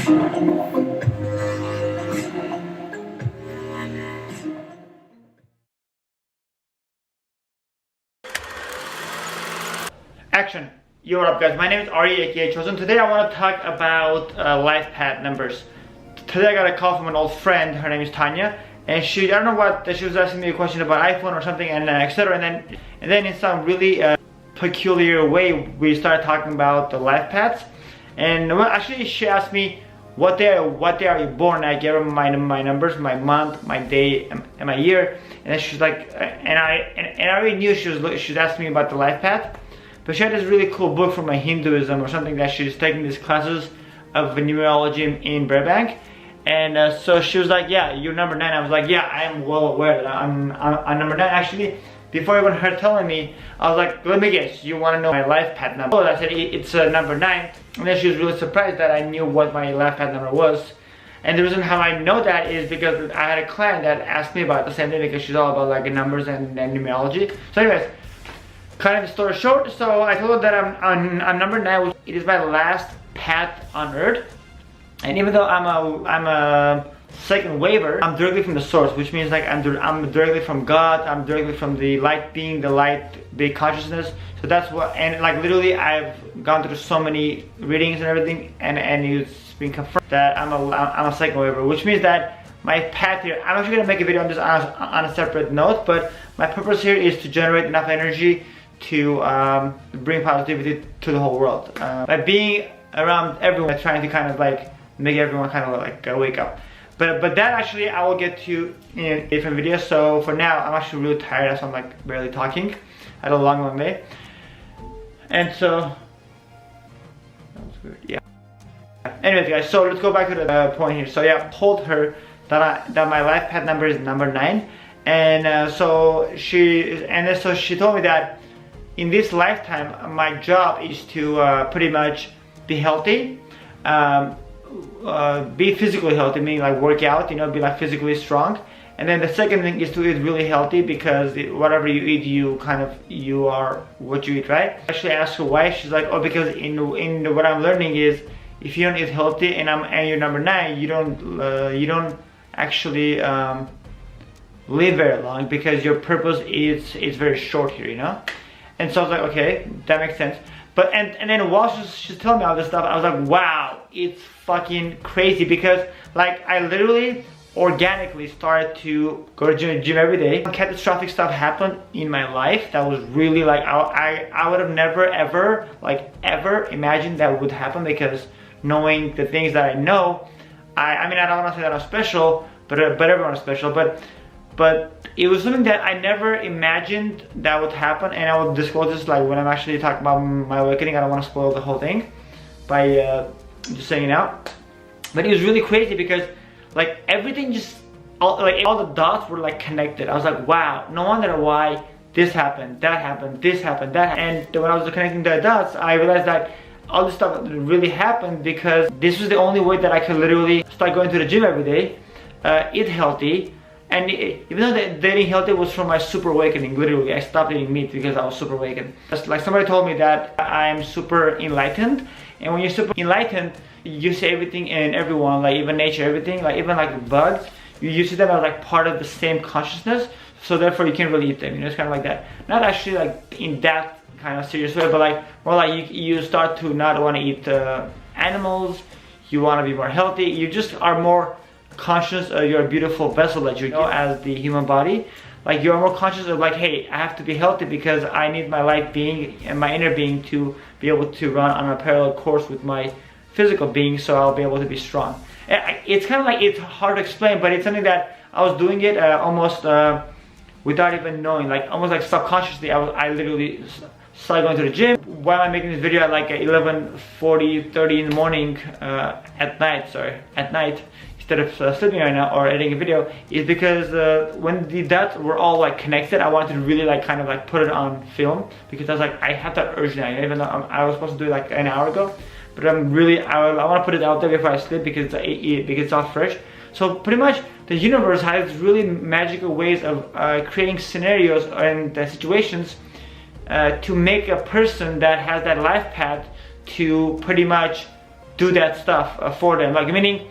Action. Yo, what up guys, my name is Ari aka Chosen. Today I want to talk about life path numbers. Today I got a call from an old friend, her name is Tanya, and I don't know what, she was asking me a question about iPhone or something, and etc. And then in some really peculiar way we started talking about the life paths. And well, actually she asked me what day are you born. I gave her my numbers, my month, my day, and my year. And then she's like, and I already knew she was asking me about the life path. But she had this really cool book from Hinduism or something that she's taking these classes of numerology in Burbank. And so she was like, yeah, you're number 9. I was like, yeah, I am well aware that I'm number 9. Actually, before even her telling me, I was like, let me guess, you want to know my life path number? So I said, it's number 9. And then she was really surprised that I knew what my life path number was. And the reason how I know that is because I had a client that asked me about the same thing, because she's all about like numbers and numerology. So anyways, kind of the story short, so I told her that I'm number 9, which it is my last path on earth. And even though I'm a second waver, I'm directly from the source, which means like I'm directly from God, I'm directly from the light being, the light big consciousness. So that's what, and like literally I've gone through so many readings and everything, and it's been confirmed that I'm a second waver, which means that my path here, I'm actually gonna make a video on this on a separate note, but my purpose here is to generate enough energy to bring positivity to the whole world. By being around everyone, trying to kind of like make everyone kind of like wake up. But that actually I will get to in a different video. So for now, I'm actually really tired, so I'm like barely talking. I had a long day. And so, that was weird, yeah. Anyways guys, so let's go back to the point here. So yeah, I told her that my life path number is number 9. And so she told me that in this lifetime, my job is to pretty much be healthy, be physically healthy, meaning like work out, you know, be like physically strong. And then the second thing is to eat really healthy, because whatever you eat, you are what you eat, right? Actually, I asked her why. She's like, oh, because in what I'm learning is, if you don't eat healthy and you're number 9, you don't actually live very long, because your purpose is very short here, you know. And so I was like, okay, that makes sense. But and then while she's telling me all this stuff, I was like, wow, it's fucking crazy, because like I literally organically started to go to gym every day. Catastrophic stuff happened in my life that was really like I would have never ever imagined that would happen, because knowing the things that I know, I mean, I don't want to say that I'm special, but everyone's special, but it was something that I never imagined that would happen. And I will disclose this like when I'm actually talking about my awakening. I don't want to spoil the whole thing by just saying it out. But it was really crazy, because like everything just, all the dots were like connected. I was like, wow, no wonder why this happened, that happened, this happened, that happened. And when I was connecting the dots, I realized that all this stuff really happened because this was the only way that I could literally start going to the gym every day, eat healthy. And even though the eating healthy was from my super awakening, literally, I stopped eating meat because I was super awakened. Just like somebody told me that I am super enlightened, and when you're super enlightened, you see everything and everyone, like even nature, everything, like even like bugs, you see them as like part of the same consciousness, so therefore you can't really eat them, you know, it's kind of like that. Not actually like in that kind of serious way, but like more like you start to not want to eat animals, you want to be more healthy, you just are more conscious of your beautiful vessel that you know as the human body. Like you're more conscious of like, hey, I have to be healthy because I need my light being and my inner being to be able to run on a parallel course with my physical being, so I'll be able to be strong. It's kind of like, it's hard to explain, but it's something that I was doing it almost without even knowing, like almost like subconsciously. I literally started going to the gym. Why am I making this video at like 11:40, 30 in the morning at night instead of sleeping right now or editing a video, is because when the dots were all like connected, I wanted to really like kind of like put it on film, because I was like, I have that urge now, even though I was supposed to do it like an hour ago, but I want to put it out there before I sleep, because it's all fresh. So pretty much the universe has really magical ways of creating scenarios and situations to make a person that has that life path to pretty much do that stuff for them. Like, meaning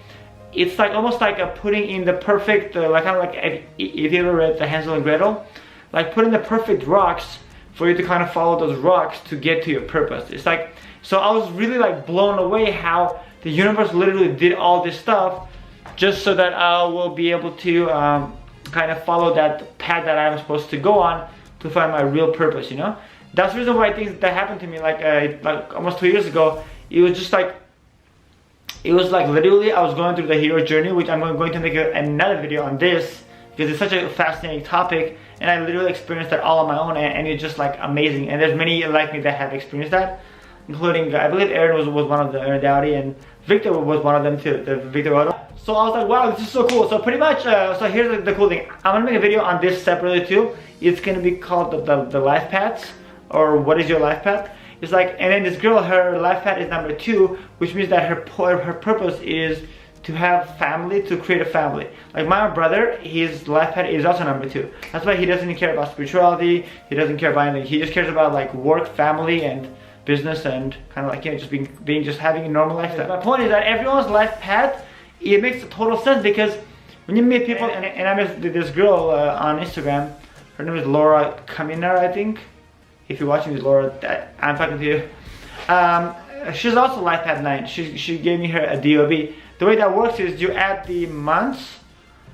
it's like almost like putting in the perfect like kind of like if you ever read the Hansel and Gretel, like putting the perfect rocks for you to kind of follow those rocks to get to your purpose. It's like, so I was really like blown away how the universe literally did all this stuff just so that I will be able to kind of follow that path that I'm supposed to go on to find my real purpose, you know? That's the reason why things that happened to me like almost 2 years ago. It was just like, it was like literally I was going through the hero journey, which I'm going to make another video on this because it's such a fascinating topic, and I literally experienced that all on my own, and it's just like amazing. And there's many like me that have experienced that, including I believe Aaron was one of the Aaron Dowdy, and Victor was one of them too, the Victor Otto. So I was like, wow, this is so cool. So pretty much, so here's the cool thing. I'm gonna make a video on this separately too. It's gonna be called the life paths, or what is your life path? It's like, and then this girl, her life path is number 2, which means that her purpose is to have family, to create a family. Like my brother, his life path is also number 2. That's why he doesn't care about spirituality. He doesn't care about anything. He just cares about like work, family, and business, and kind of like, you know, just being just having a normal lifestyle. My point is that everyone's life path, it makes total sense, because when you meet people, and I met this girl on Instagram. Her name is Laura Kaminar, I think. If you're watching this, Laura, I'm talking to you. She's also life path 9. She gave me her a DOB. The way that works is you add the months,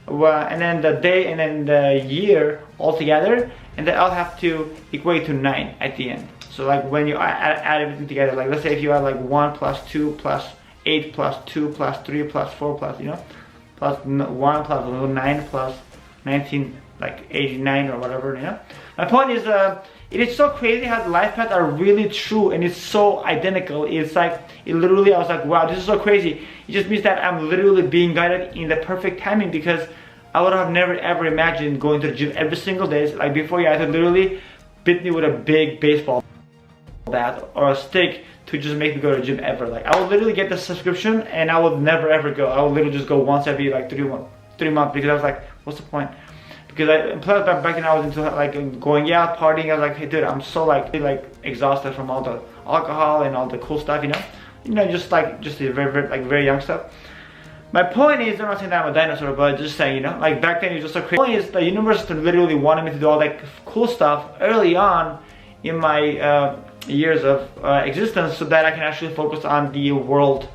and then the day, and then the year all together, and they all have to equate to 9 at the end. So like when you add everything together, like let's say if you add like 1 plus 2 plus 8 plus 2 plus 3 plus 4 plus, you know, plus 1 plus 9 plus 19, like 89 or whatever, you know. My point is, it is so crazy how the life paths are really true, and it's so identical. It's like, it literally, I was like, wow, this is so crazy. It just means that I'm literally being guided in the perfect timing, because I would have never ever imagined going to the gym every single day. Like before, you had to literally beat me with a big baseball bat or a stick to just make me go to the gym ever. Like I would literally get the subscription and I would never ever go. I would literally just go once every like 3 months, because I was like, what's the point? Because plus back then I was into like going out, partying. I was like, hey dude, I'm so like exhausted from all the alcohol and all the cool stuff, you know, just the very young stuff. My point is, I'm not saying that I'm a dinosaur, but just saying, you know, like back then it was just so crazy. My point is, the universe literally wanted me to do all that cool stuff early on in my years of existence, so that I can actually focus on the world,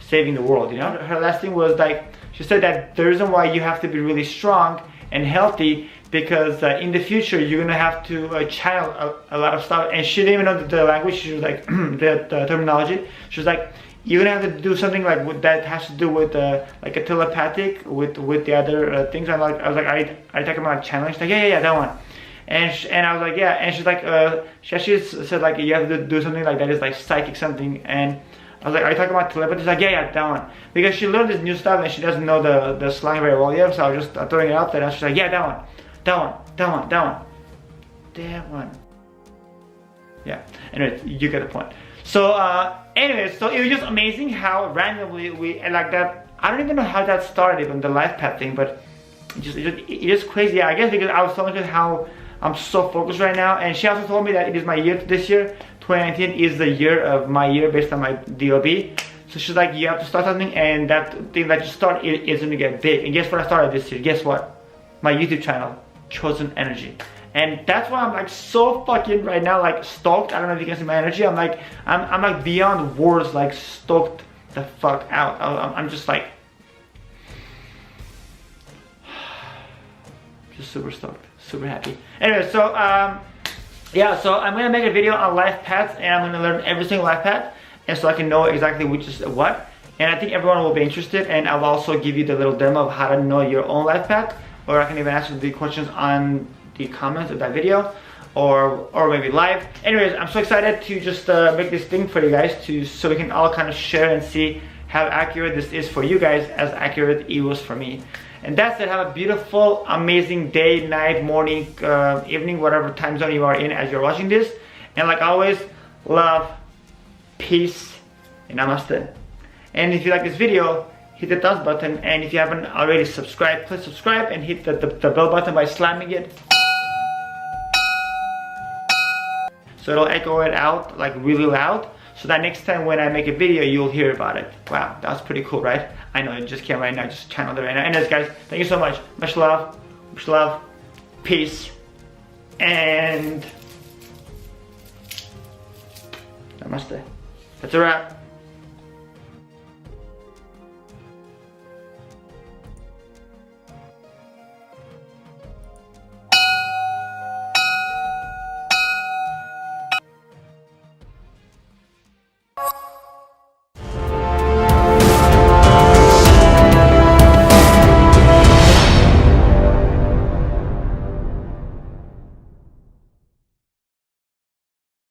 saving the world, you know. Her last thing was like, she said that the reason why you have to be really strong and healthy, because in the future you're gonna have to channel a lot of stuff. And she didn't even know the language. She was like the terminology. She was like, you're gonna have to do something like that has to do with like a telepathic with the other things. I was like, are you talking about channeling? She's like, yeah, that one. And I was like, yeah. And she's like, she actually said like you have to do something like that is like psychic something. And I was like, are you talking about telepathy? She's like, yeah, that one. Because she learned this new stuff and she doesn't know the slang very well yet. So I was just throwing it out there, and she's like, yeah, that one. Yeah, anyways, you get the point. So anyways, so it was just amazing how randomly we, and like that, I don't even know how that started, even the life path thing, but it is crazy, I guess, because I was telling her how I'm so focused right now. And she also told me that it is my year this year. 2019 is the year of my year based on my DOB. So she's like, you have to start something, and that thing that you start is going to get big. And guess what I started this year? Guess what? My YouTube channel, Chosen Energy. And that's why I'm like so fucking right now like stoked. I don't know if you can see my energy. I'm like beyond words, like stoked the fuck out. I'm just like, just super stoked, super happy. Anyway, so yeah, so I'm gonna make a video on life paths, and I'm gonna learn every single life path, and so I can know exactly which is what. And I think everyone will be interested, and I'll also give you the little demo of how to know your own life path, or I can even answer the questions on the comments of that video, or maybe live. Anyways, I'm so excited to just make this thing for you guys, so we can all kind of share and see how accurate this is for you guys, as accurate it was for me. And that's it. Have a beautiful, amazing day, night, morning, evening, whatever time zone you are in as you're watching this. And like always, love, peace, and namaste. And if you like this video, hit the thumbs button. And if you haven't already subscribed, please subscribe and hit the bell button by slamming it. So it'll echo it out like really loud, so so that next time when I make a video, you'll hear about it. Wow, that's pretty cool, right? I know, it just came right now, just channeled it right now. Anyways, guys, thank you so much. Much love, peace, and namaste. That's a wrap.